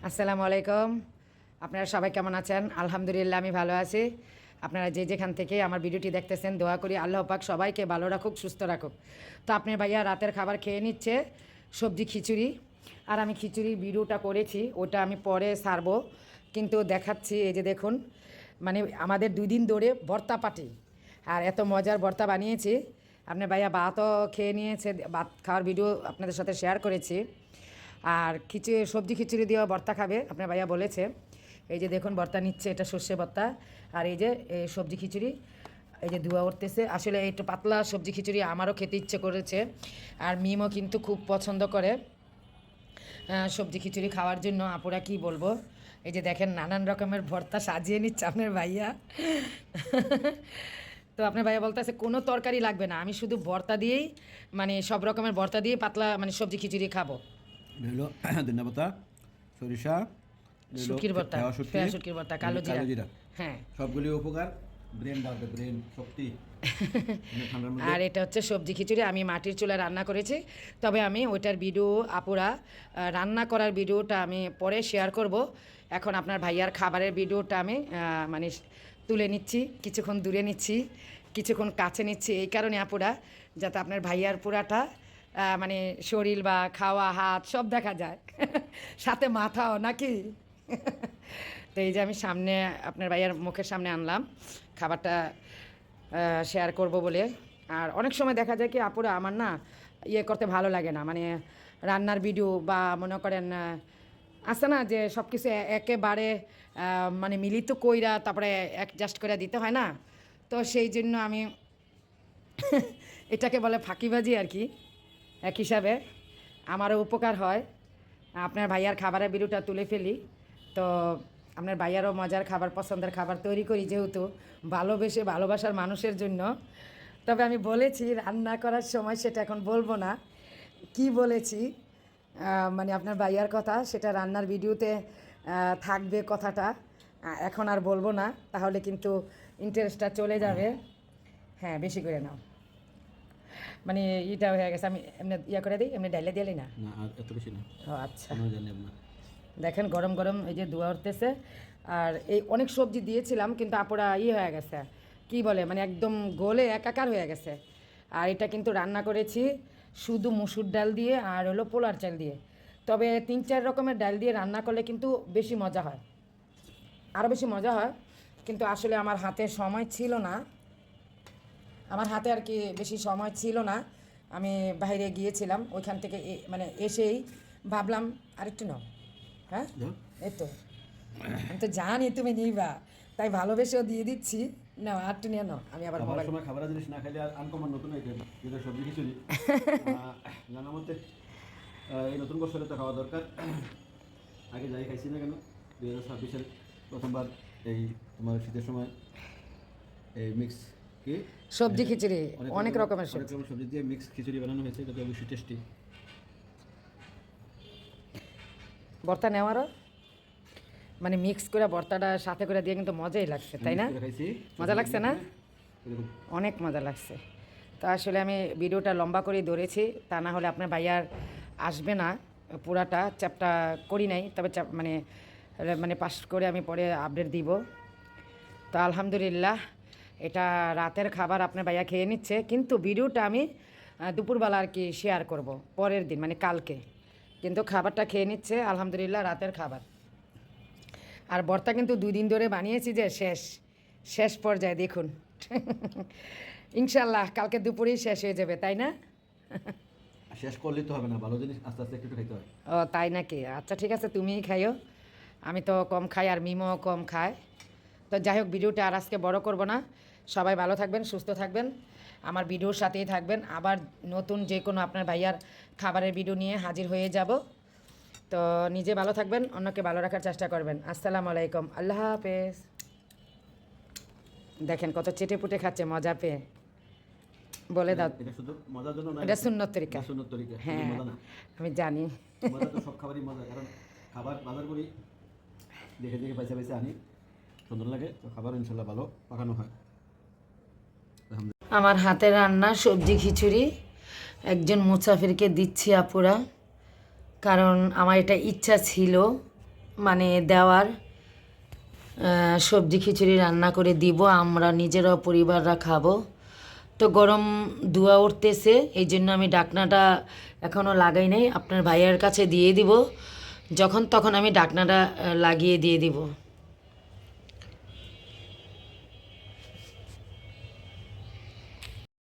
আসসালামু আলাইকুম। আপনারা সবাই কেমন আছেন? আলহামদুলিল্লাহ আমি ভালো আছি। আপনারা যে যেখান থেকে আমার ভিডিওটি দেখতেছেন দোয়া করি আল্লাহ পাক সবাইকে ভালো রাখুক, সুস্থ রাখুক। তো আপনার ভাইয়া রাতের খাবার খেয়ে নিচ্ছে, সবজি খিচুড়ি। আর আমি খিচুড়ির ভিডিওটা করেছি, ওটা আমি পরে ছাড়বো, কিন্তু দেখাচ্ছি। এই যে দেখুন, মানে আমাদের 2 দিন ধরে ভর্তা পাটি, আর এত মজার ভর্তা বানিয়েছি। আপনার ভাইয়া ভাতও খেয়ে নিয়েছে, ভাত খাওয়ার ভিডিও আপনাদের সাথে শেয়ার করেছি। আর সবজি খিচুড়ি দিয়েও ভর্তা খাবে আপনার ভাইয়া বলেছে। এই যে দেখুন ভর্তা নিচ্ছে, এটা সর্ষে ভর্তা। আর এই যে সবজি খিচুড়ি, এই যে ধোয়া উঠতেছে। আসলে একটু পাতলা সবজি খিচুড়ি আমারও খেতে ইচ্ছে করেছে, আর মিমও কিন্তু খুব পছন্দ করে সবজি খিচুড়ি খাওয়ার জন্য। আপুরা কি বলবো, এই যে দেখেন নানান রকমের ভর্তা সাজিয়ে নিচ্ছে আপনার ভাইয়া। তো আপনার ভাইয়া বলতেছে কোনো তরকারি লাগবে না, আমি শুধু ভর্তা দিয়েই, মানে সব রকমের ভর্তা দিয়ে পাতলা মানে সবজি খিচুড়ি খাবো। হলো ধনিয়া পাতা, সরিষা, শুটকির ভর্তা, ফেয়া শুটকির ভর্তা, কালো জিরা। হ্যাঁ, সবগুলি উপকার। ব্রেন বাড়বে, ব্রেন শক্তি। ঠান্ডার মধ্যে আর এটা হচ্ছে সবজি খিচুড়ি, আমি মাটির চুলায় রান্না করেছি। তবে আমি ওইটার ভিডিও আপুরা রান্না করার ভিডিওটা আমি পরে শেয়ার করব। এখন আপনার ভাইয়ার খাবারের ভিডিওটা আমি মানে তুলে নিচ্ছি, কিছুক্ষণ দূরে নিচ্ছি, কিছুক্ষণ কাছে নিচ্ছি, এই কারণে আপুরা, যাতে আপনার ভাইয়ার পুরাটা মানে শরীর বা খাওয়া হাত সব দেখা যায়। সাথে মাথাও নাকি। তো এই যে আমি সামনে আপনার ভাইয়ার মুখের সামনে আনলাম খাবারটা শেয়ার করব বলে। আর অনেক সময় দেখা যায় কি আপুরা, আমার না ইয়ে করতে ভালো লাগে না, মানে রান্নার ভিডিও বা মনে করেন আছে না যে সব কিছু একেবারে মানে মিলিত কইরা তারপরে অ্যাডজাস্ট করে দিতে হয় না। তো সেই জন্য আমি এটাকে বলে ফাঁকিবাজি আর কি। এক হিসাবে আমারও উপকার হয়, আপনার ভাইয়ার খাবারের ভিডিওটা তুলে ফেলি। তো আপনার ভাইয়ারও মজার খাবার, পছন্দের খাবার তৈরি করি, যেহেতু ভালোবেসে ভালোবাসার মানুষের জন্য। তবে আমি বলেছি রান্না করার সময়, সেটা এখন বলবো না কি বলেছি। মানে আপনার ভাইয়ার কথা, সেটা রান্নার ভিডিওতে থাকবে কথাটা, এখন আর বলবো না, তাহলে কিন্তু ইন্টারেস্টটা চলে যাবে। হ্যাঁ, বেশি করে নাও, মানে এটা হয়ে গেছে। আমি এমনি ইয়া করে দিই, এমনি ডাইলে দিলি না। না, আর এত বেশি না। ও আচ্ছা, জানি না। দেখেন গরম গরম এই যে ধোয়া উঠতেছে। আর এই অনেক সবজি দিয়েছিলাম, কিন্তু আপুরা হয়ে গেছে, কি বলে, মানে একদম গলে একাকার হয়ে গেছে। আর এটা কিন্তু রান্না করেছি শুধু মুসুর ডাল দিয়ে আর হলো পোলার চাল দিয়ে। তবে 3-4 রকমের ডাল দিয়ে রান্না করলে কিন্তু বেশি মজা হয়, আরও বেশি মজা হয়। কিন্তু আসলে আমার হাতে সময় ছিল না, আমার হাতে আর কি বেশি সময় ছিল না। আমি বাইরে গিয়েছিলাম, ওইখান থেকে মানে এসেই ভাবলাম আরেকটু নাও। হ্যাঁ, এই তো আমি তো জানি তুমি নিবা, তাই ভালোবেসেও দিয়ে দিচ্ছি। নাও আরেকটু নিয়ে নাও। আমি আবার মোবাইল সময় খাবার জিনিস না খাইলে আর আনকমন নতুন আইটেম, যেটা সবজি খিচুড়ি। জানার মধ্যে এই নতুন বছরে তো খাওয়া দরকার। আগে যাই খাইছি না কেন, 2026-এর প্রথমবার এই তোমার শীতের সময় এই মিক্স কি সবজি খিচুড়ি, অনেক রকমের অনেক রকম সবজি দিয়ে মিক্স খিচুড়ি বানানো হয়েছে, এটা তো অবশ্যই টেস্টি। ভর্তা নেওয়ারও মানে মিক্স করে ভর্তাটা সাথে করে দিয়ে কিন্তু মজাই লাগছে, তাই না? মজা লাগছে না? অনেক মজা লাগছে। তো আসলে আমি ভিডিওটা লম্বা করে ধরেছি, তা না হলে আপনার ভাইয়ার আসবে না। পুরাটা চ্যাপটা করি নাই, তবে মানে মানে পাস করে আমি পরে আপডেট দিব। তো আলহামদুলিল্লাহ, এটা রাতের খাবার আপনার ভাইয়া খেয়ে নিচ্ছে, কিন্তু ভিডিওটা আমি দুপুরবেলা আর কি শেয়ার করব পরের দিন, মানে কালকে। কিন্তু খাবারটা খেয়ে নিচ্ছে আলহামদুলিল্লাহ, রাতের খাবার। আর ভর্তা কিন্তু 2 দিন ধরে বানিয়েছি, যে শেষ শেষ পর্যায়ে দেখুন। ইনশাল্লাহ কালকে দুপুরেই শেষ হয়ে যাবে, তাই না? শেষ করলে তো হবে না, ভালো জিনিস আস্তে আস্তে একটু খাইতে হয়। ও তাই নাকি? আচ্ছা ঠিক আছে, তুমিই খাইও, আমি তো কম খাই আর মিমও কম খায়। তো যাই হোক, ভিডিওটা আর আজকে বড় করব না। সবাই ভালো থাকবেন, সুস্থ থাকবেন, আমার ভিডিওর সাথেই থাকবেন। আবার নতুন যে কোনো আপনার ভাইয়ার খাবারের ভিডিও নিয়ে হাজির হয়ে যাব। তো নিজে ভালো থাকবেন, অন্যকে ভালো রাখার চেষ্টা করবেন। আসসালামু আলাইকুম, আল্লাহ হাফেজ। দেখেন কত চেটে পুটে খাচ্ছে মজা পেয়ে। বলে দাও, এটা শুধু মজার জন্য না, এটা সুন্নত তরিকা। সুন্নত তরিকা, হ্যাঁ, মজা না। আমি জানি। মজা তো সব খাবারই মজা, কারণ খাবার বাজার করি, দেখে দেখে পয়সা পয়সা আনি, সুন্দর লাগে। তো খাবার ইনশাল্লাহ ভালো পাকানো হয়। আমার হাতে রান্না সবজি খিচুড়ি একজন মুসাফিরকে দিচ্ছি আপুরা, কারণ আমার এটা ইচ্ছা ছিল মানে দেওয়ার সবজি খিচুড়ি রান্না করে দিব, আমরা নিজেরাও পরিবাররা খাবো। তো গরম ধোঁয়া উঠতেছে, এই জন্য আমি ঢাকনাটা এখনও লাগাই নাই, আপনার ভাইয়ের কাছে দিয়ে দিব, যখন তখন আমি ঢাকনাটা লাগিয়ে দিয়ে দিব।